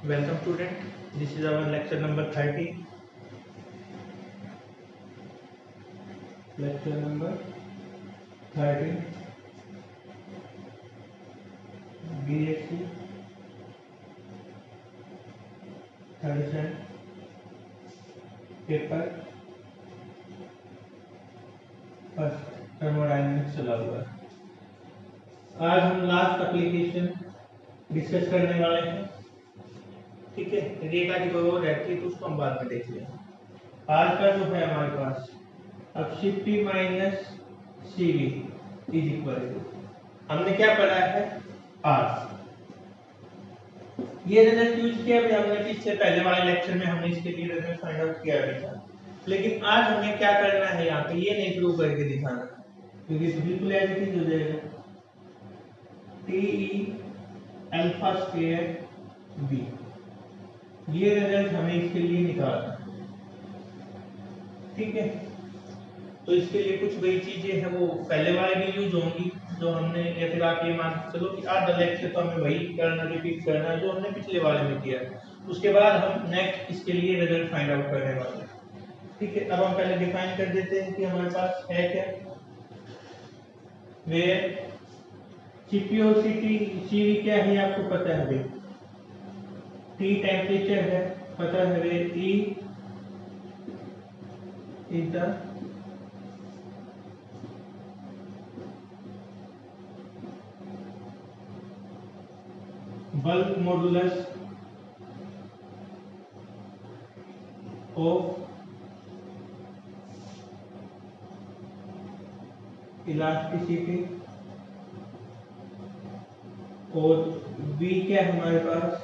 Welcome student, this is our lecture number 30. Lecture number 30 BSc third sem paper first thermodynamics चला हुआ है। आज हम लास्ट एप्लीकेशन डिस्कस करने वाले हैं। ठीक है, यदि एक आधी कोई और रहती है तो उसको हम बाद में देख लेंगे। आज का जो है हमारे पास अब Cp minus Cv is equal to, हमने क्या पढ़ा है R। ये रिजल्ट यूज किया भी हमने इससे पहले वाले लेक्चर में, हमने इसके लिए रिजल्ट फाइंड आउट किया भी था। लेकिन आज हमें क्या करना है, यहाँ पे ये नहीं प्रूव करके दिखाना, क्योंकि बिल्कुल एज इट इज हो जाएगा। Te अल्फा स्क्वायर b, ये रिजल्ट हमें इसके लिए निकालना है। ठीक है, तो इसके लिए कुछ वही चीजें हैं वो पहले वाले में यूज होंगी जो हमने, या फिर आप ये मान के चलो कि आधा लेक्चर तो हमें वही करना, रिपीट करना है जो हमने पिछले वाले में किया है। उसके बाद हम नेक्स्ट इसके लिए रिजल्ट फाइंड आउट करने वाले हैं। ठीक है, अब हम पहले डिफाइन कर देते हैं कि हमारे पास है क्या। वेयर Cp और Cv क्या है आपको पता है भाई, T टेम्परेचर है, पता है वे E is the bulk modulus of elasticity, और V क्या है हमारे पास,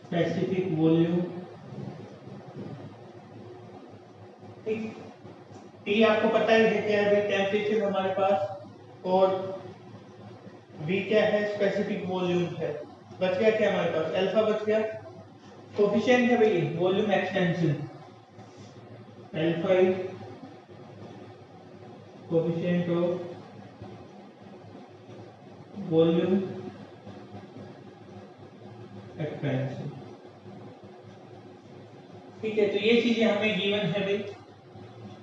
स्पेसिफिक वॉल्यूम। ठीक, T आपको पता ही है क्या है, टेम्परेचर हमारे पास, और V क्या है, स्पेसिफिक वॉल्यूम है। बच गया क्या हमारे पास, अल्फा बच गया, कोफिशिएंट है भाई volume extension, alpha is coefficient of volume expansion. ठीक है, तो ये चीजें हमें गिवन है भाई।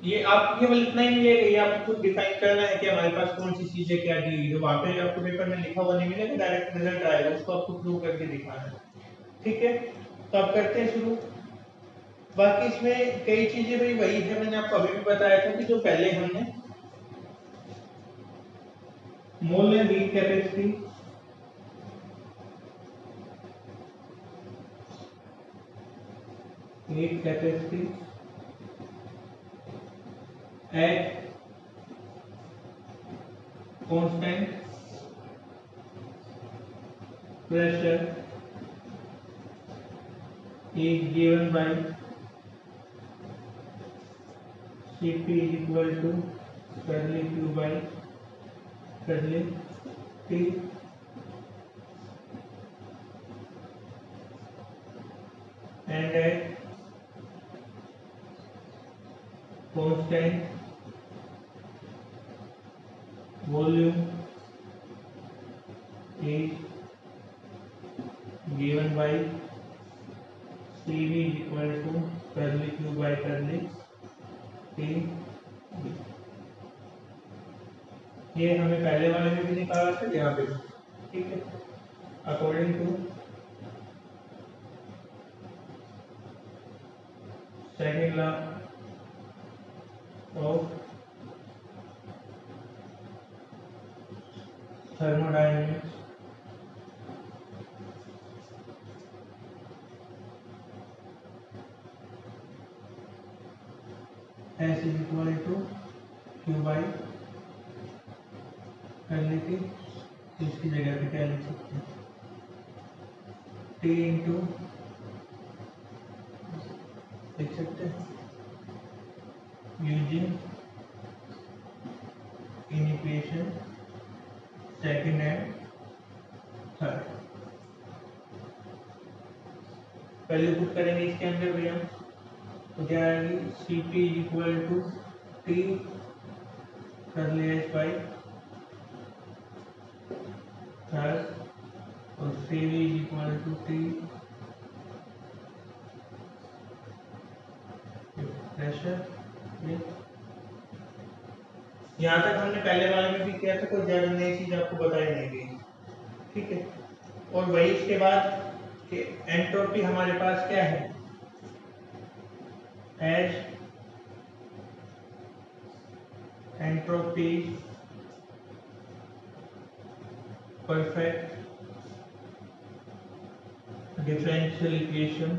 ये आप केवल इतना ही मिलेगा, ये आपको खुद डिफाइन करना है कि हमारे पास कौन सी चीजें क्या दी हुई है। वहां पे आपको पेपर में लिखा हुआ नहीं मिलेगा, डायरेक्ट रिजल्ट आएगा, उसको आपको प्रूव करके दिखाना है। ठीक है, तो आप करते हैं शुरू। बाकी इसमें कई चीजें भाई वही है, मैंने आपको अभी भी बताया था कि जो पहले हमने molar heat capacity, heat capacity at constant pressure is given by Cp is equal to curly Q by curly T, and at constant volume is given by Cv is equal to curly Q by curly T। ये हमें पहले वाले में भी निकाला था, यहाँ पे। ठीक है, according to second law of thermodynamics, S is equal to Q by curly T। इसकी जगह पे क्या लिख सकते हैं, T इंटू लिख सकते हैं using inequation second and third. पहले पुट करेंगे इसके अंदर भैया, तो क्या आएगी, Cp is equal to T curly H by third, और CV is equal to T pressure. ये यहाँ तक हमने पहले वाले में भी किया था, कोई ज्यादा नई चीज आपको बताई नहीं गई, ठीक है। और वही इसके बाद कि एंट्रोपी हमारे पास क्या है, as entropy perfect differential equation.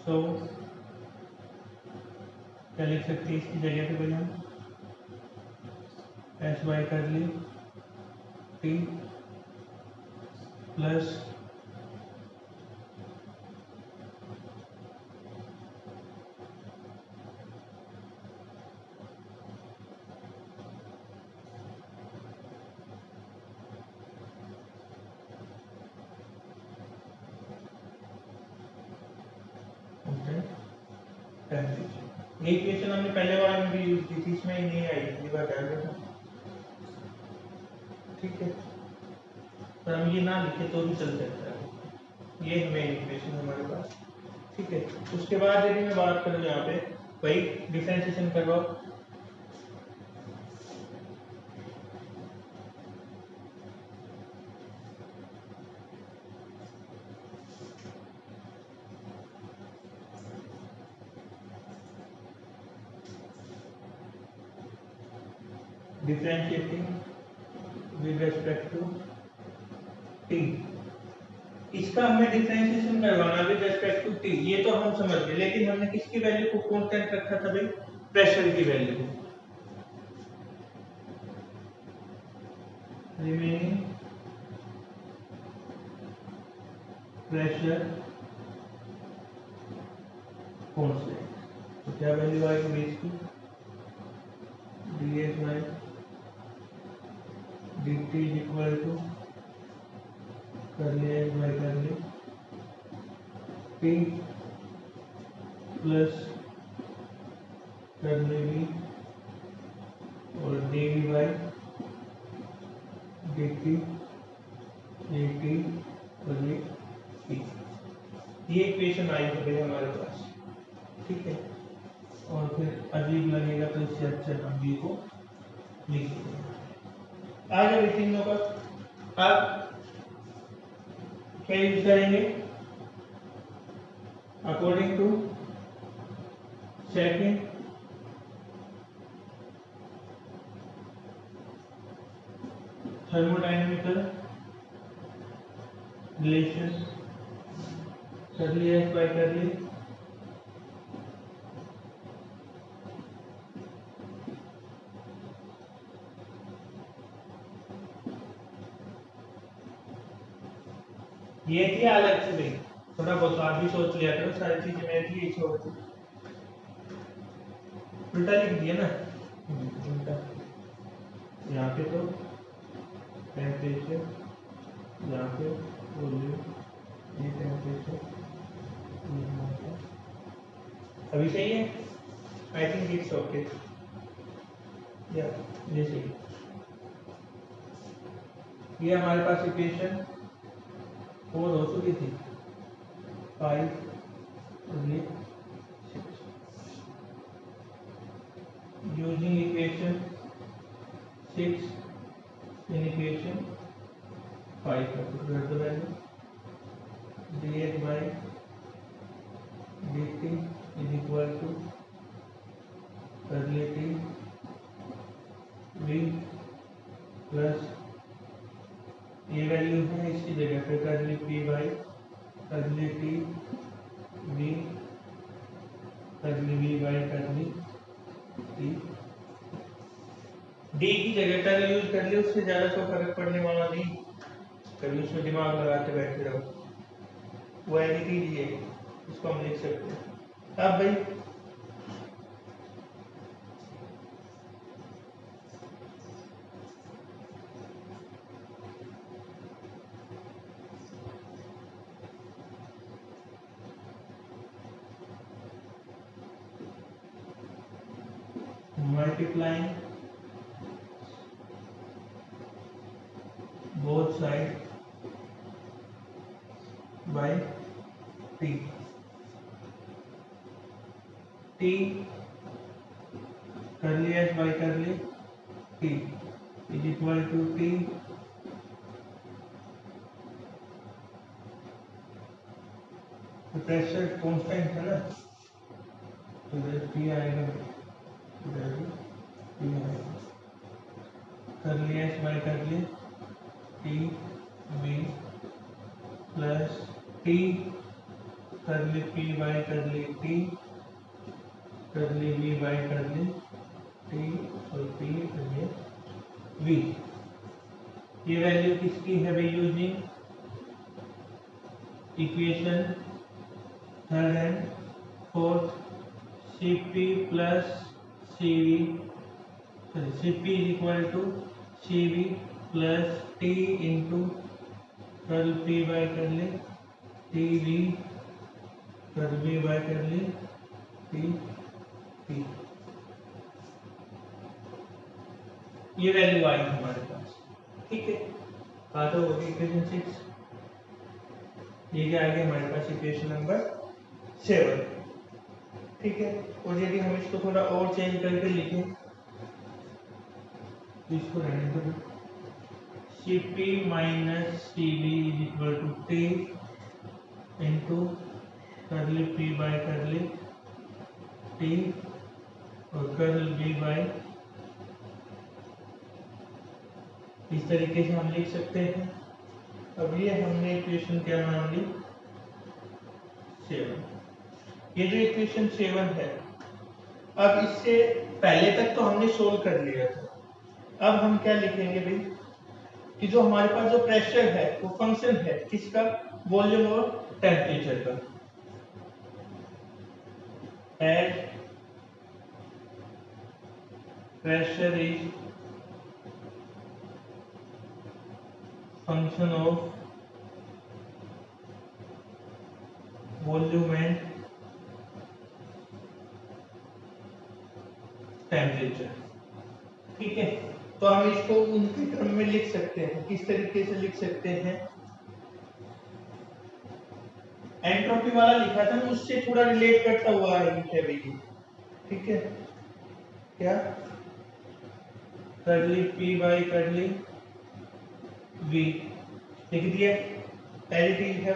So क्या लिख सकते हैं इसकी जगह पे भाई हम एस वाई कर ली टी प्लस ये इक्वेशन हमने पहले वाले में भी यूज की थी, इसमें ही नहीं आई, ये बात याद रखना, ठीक है। पर हम ये ना लिखे तो भी चल सकता है, ये मेन इक्वेशन हमारे पास, ठीक है। उसके बाद यदि मैं बात करूँ यहाँ पे वही डिफरेंशिएशन करवाओ, differentiating with respect to T, इसका हमें डिफरेंशिएशन करवाना विद रेस्पेक्ट टू टी, ये तो हम समझ गए, लेकिन हमने किसकी वैल्यू को कांस्टेंट रखा था भाई, प्रेशर की वैल्यू को, रिमेनिंग प्रेशर कांस्टेंट। तो क्या वैल्यू आएगी बेस की, ds बाय dt इज इक्वल टू कर लिया बाय कर लिया p प्लस कर ली और dv बाय dt dt कर ली p, ये इक्वेशन आई है हमारे पास, ठीक है। और फिर अजीब लगेगा तो इससे अच्छा हम b को लिख देंगे। आगे भी तीनों का आप क्या यूज करेंगे, according to second thermodynamical relation, कर लिया एस बाय कर ली ये थी अलग से भाई, थोड़ा बहुत आप भी सोच लिया करो, सारी चीजें मेरे लिए छोड़ दी, उल्टा लिख दिया ना, उल्टा। यहाँ पे तो टेम्परेचर, यहाँ पे वॉल्यूम, ये टेम्परेचर, अभी सही है, आई थिंक इट्स ओके, या ये सही। ये हमारे पास इक्वेशन 4 हो चुकी थी, 5 और ये 6, यूजिंग इक्वेशन 6 इन इक्वेशन 5 का पुट कर दो value, dx by dt is equal to curly t v plus ये वैल्यू है, इसकी जगह पे curly p by curly t v curly v by curly t, d की जगह कर यूज कर लिया, उससे ज्यादा तो फर्क पड़ने वाला नहीं, कभी उसमें दिमाग लगाते बैठे रहो, वो एंटिटी दी है, इसको हम लिख सकते हैं। अब भाई multiplying both sides by T, T curly S by curly T is equal to T pressure constant है ना, तो इधर टी आएगा, इधर टी आएगा, curly S by curly T B plus T curly P by curly T curly B by curly T और P curly V. ये value किसकी है भाई, using equation third and fourth, Cp plus Cv, Cp is equal to Cv plus T into curl P by curly T V curl V by curly T P. ये value आई हमारे पास, ठीक है। बात हो गई इक्वेशन 6, ये क्या आ गया हमारे पास इक्वेशन नंबर 7, ठीक है। और यदि हम इसको थोड़ा और चेंज करके लिखें, इसको रहने दो, Cp minus Cv is equal to T into curly P by curly T और कर्ल V बाई, इस तरीके से हम लिख सकते हैं। अब ये हमने इक्वेशन क्या मान ली, 7। ये जो इक्वेशन 7 है, अब इससे पहले तक तो हमने सोल्व कर लिया था। अब हम क्या लिखेंगे भाई, कि जो हमारे पास जो प्रेशर है वो फंक्शन है किसका, वॉल्यूम और टेम्परेचर का। As pressure is function of volume and temperature, ठीक है। तो हम इसको उनके क्रम में लिख सकते हैं, किस तरीके से लिख सकते हैं, एंट्रोपी वाला लिखा था ना, उससे थोड़ा रिलेट करता हुआ है भाई, ठीक है। क्या, करली पी बाई करली वी लिख दिया, एज इट इज है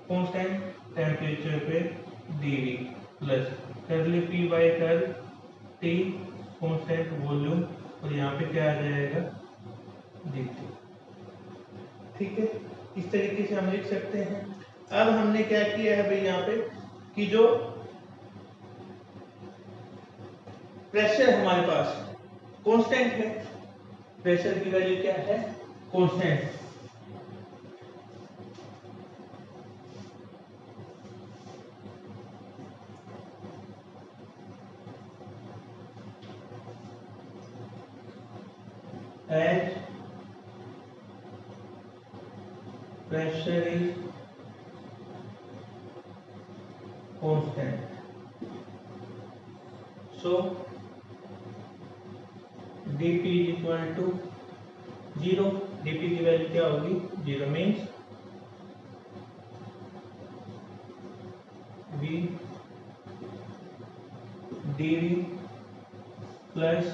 कांस्टेंट टेम्परेचर पे dV प्लस करली पी बाई कर टी कांस्टेंट वॉल्यूम, और यहाँ पे क्या आ जाएगा, dt, ठीक है। इस तरीके से हम लिख सकते हैं। अब हमने क्या किया है भाई यहाँ पे, कि जो प्रेशर हमारे पास कांस्टेंट है, प्रेशर की वैल्यू क्या है, constant, as pressure is constant, so dP is equal to 0, dP की वैल्यू क्या होगी, 0 means V dV plus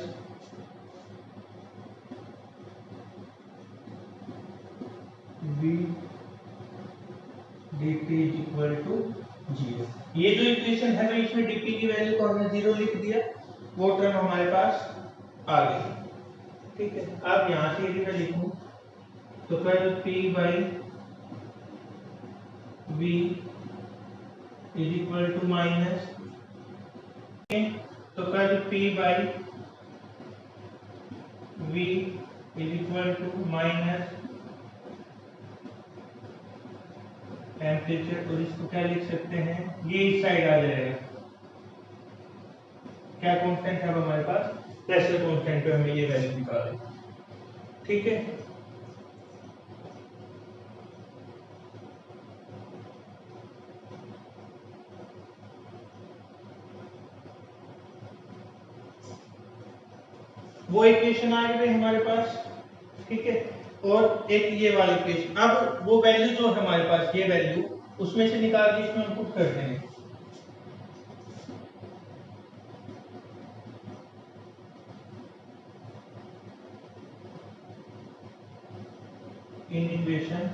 V dP is equal to 0। ये जो इक्वेशन है भाई, इसमें dP की वैल्यू को हमने 0 लिख दिया, वो टर्म हमारे पास आ गई, ठीक है। अब यहाँ से यदि मैं लिखूं तो curl P by V is equal to minus, तो curl P by V is equal to minus temperature, और इसको क्या लिख सकते हैं, ये इस साइड आ जाएगा, क्या कांस्टेंट है हमारे पास, प्रेशर कांस्टेंट पे हमें ये वैल्यू निकालें, ठीक है। वो इक्वेशन आ गई हमारे पास, ठीक है। और एक ये वाली इक्वेशन, अब वो वैल्यू जो है हमारे पास, ये वैल्यू उसमें से निकाल के इसमें हम पुट कर देंगे। इन इक्वेशन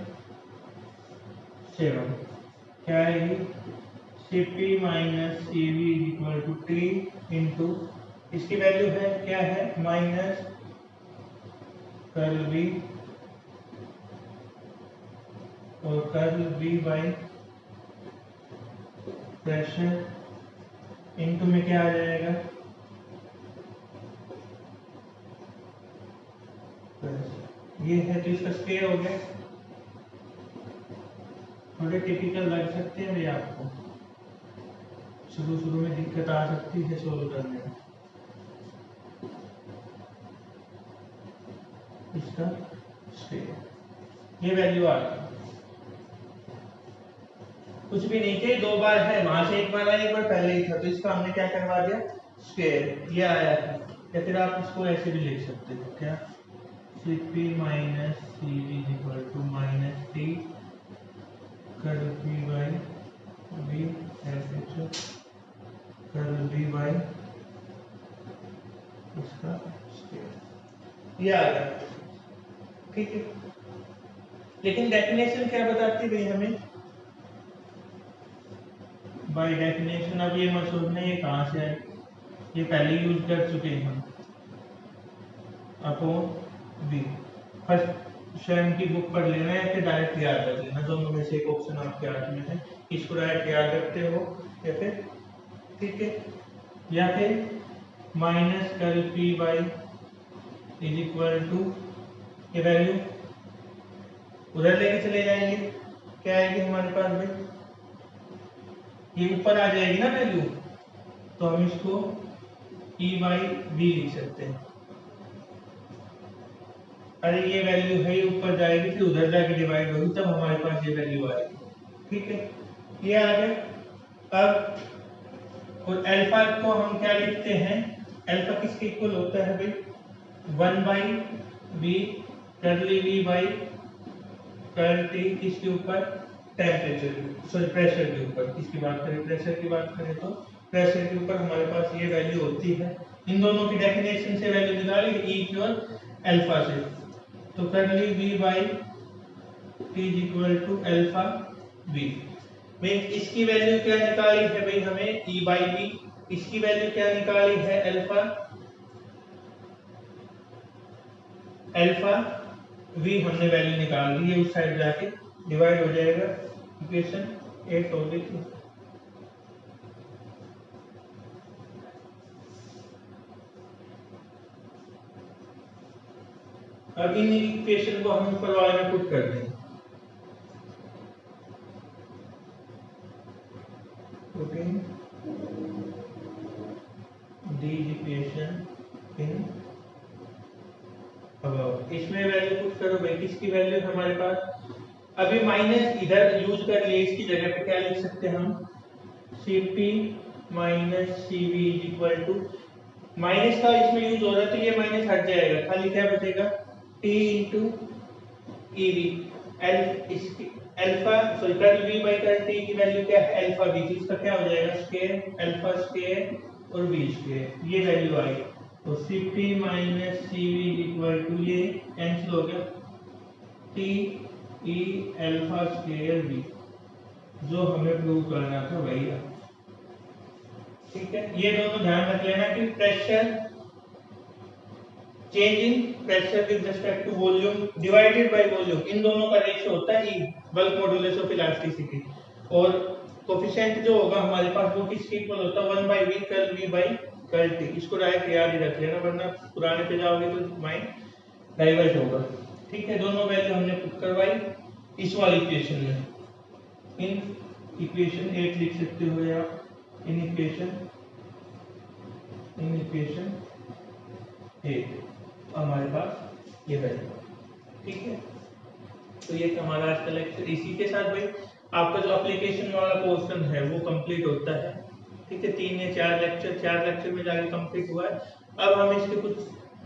7 क्या आएगी, Cp minus Cv equal to T into, इसकी वैल्यू है क्या है, माइनस कर्ल V और curl V by pressure into में क्या आ जाएगा, ये है तो इसका स्क्वायर हो गया। थोड़े टिपिकल लग सकते हैं भैया आपको, शुरू में दिक्कत आ सकती है सोल्व करने में। इसका स्क्वायर, ये वैल्यू आ गई, कुछ भी नहीं थे, दो बार है, वहां से एक बार आया, एक बार पहले ही था, तो इसका हमने क्या करवा दिया, स्क्वायर, ये आया है। या फिर आप इसको ऐसे भी लिख सकते हो, क्या, Cp minus Cv equal to minus T curl P by V curl V by इसका स्क्वायर, ये आ गया, ठीक है। लेकिन डेफिनेशन क्या बताती है हमें, बाय डेफिनेशन, अब ये मत सोचना ये कहाँ से है, ये पहले यूज कर चुके हैं हम, अपॉन V। फर्स्ट स्वयं की बुक पढ़ लेना है, फिर डायरेक्ट याद रख लेना, दोनों में से एक ऑप्शन आपके हाथ में है, इसको डायरेक्ट याद रखते हो या फिर, ठीक है, या फिर minus curl P by is equal to, ये वैल्यू उधर लेके चले जाएंगे, क्या आएगी हमारे पास भाई, ये ऊपर आ जाएगी ना वैल्यू, तो हम इसको E बाई V लिख सकते हैं। अरे ये वैल्यू है, ऊपर जाएगी फिर उधर जाके डिवाइड होगी, तब हमारे पास ये वैल्यू आएगी, ठीक है, ये आ गया। अब और अल्फा को हम क्या लिखते हैं, अल्फा किसके इक्वल होता है भाई, 1 by V curly V by curl T, किसके ऊपर, टेम्परेचर, सॉरी प्रेशर के ऊपर, किसकी बात करें, प्रेशर की बात करें तो प्रेशर के ऊपर हमारे पास ये वैल्यू होती है। इन दोनों की डेफिनेशन से वैल्यू निकाली, E की और अल्फा से, तो curly V by T is equal to alpha V। भाई इसकी वैल्यू क्या निकाली है भाई हमें, E बाई V, इसकी वैल्यू क्या निकाली है, अल्फा V हमने वैल्यू निकाल दी है, उस साइड जाके डिवाइड हो जाएगा, इक्वेशन 8 हो गई थी। अब इन इक्वेशन को हम ऊपर वाले में पुट कर देंगे, पुटिंग these इक्वेशन इन अब इसमें वैल्यू पुट करो भाई, किसकी वैल्यू हमारे पास, अभी माइनस इधर यूज कर लिए, इसकी जगह पे क्या लिख सकते हैं हम, Cp minus Cv equal to, minus का इसमें यूज हो रहा है तो ये माइनस हट जाएगा, खाली क्या बचेगा, T इंटू Ev, इसकी alpha, sorry curl V by curl T की वैल्यू क्या है, अल्फा V, इसका क्या हो जाएगा, स्क्वायर, अल्फा स्क्वायर और V स्क्वायर, ये वैल्यू आई, तो Cp minus Cv equal to, ये कैंसिल हो गया, T E alpha square V, जो हमें प्रूव करना था भैया, ठीक है। ये दोनों ध्यान रख लेना कि pressure, change in pressure with respect to volume divided by volume, इन दोनों का रेशियो होता है E, bulk modulus of elasticity, और कोफिशिएंट जो होगा हमारे पास वो किसके इक्वल होता है, 1 by V curl V by curl T, इसको डायरेक्ट याद ही रख लेना, वरना पुराने पे जाओगे तो माइंड डाइवर्ट होगा, ठीक है। दोनों वैल्यू हमने पुट करवाई इस वाली इक्वेशन में, इन इक्वेशन 8 लिख सकते हो या इन इक्वेशन 8 हमारे पास ये वैल्यू, ठीक है। तो ये हमारा आज का लेक्चर, इसी के साथ भाई आपका जो एप्लीकेशन वाला पोर्शन है वो कंप्लीट होता है, ठीक है। 3 या 4 लेक्चर में जाके कंप्लीट हुआ है। अब हम इसके कुछ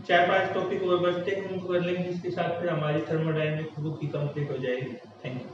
4-5 टॉपिक और बचते हैं, उनको कर लेंगे, जिसके साथ फिर हमारी थर्मोडायनेमिक्स बुक ही कंप्लीट हो जाएगी। Thank you.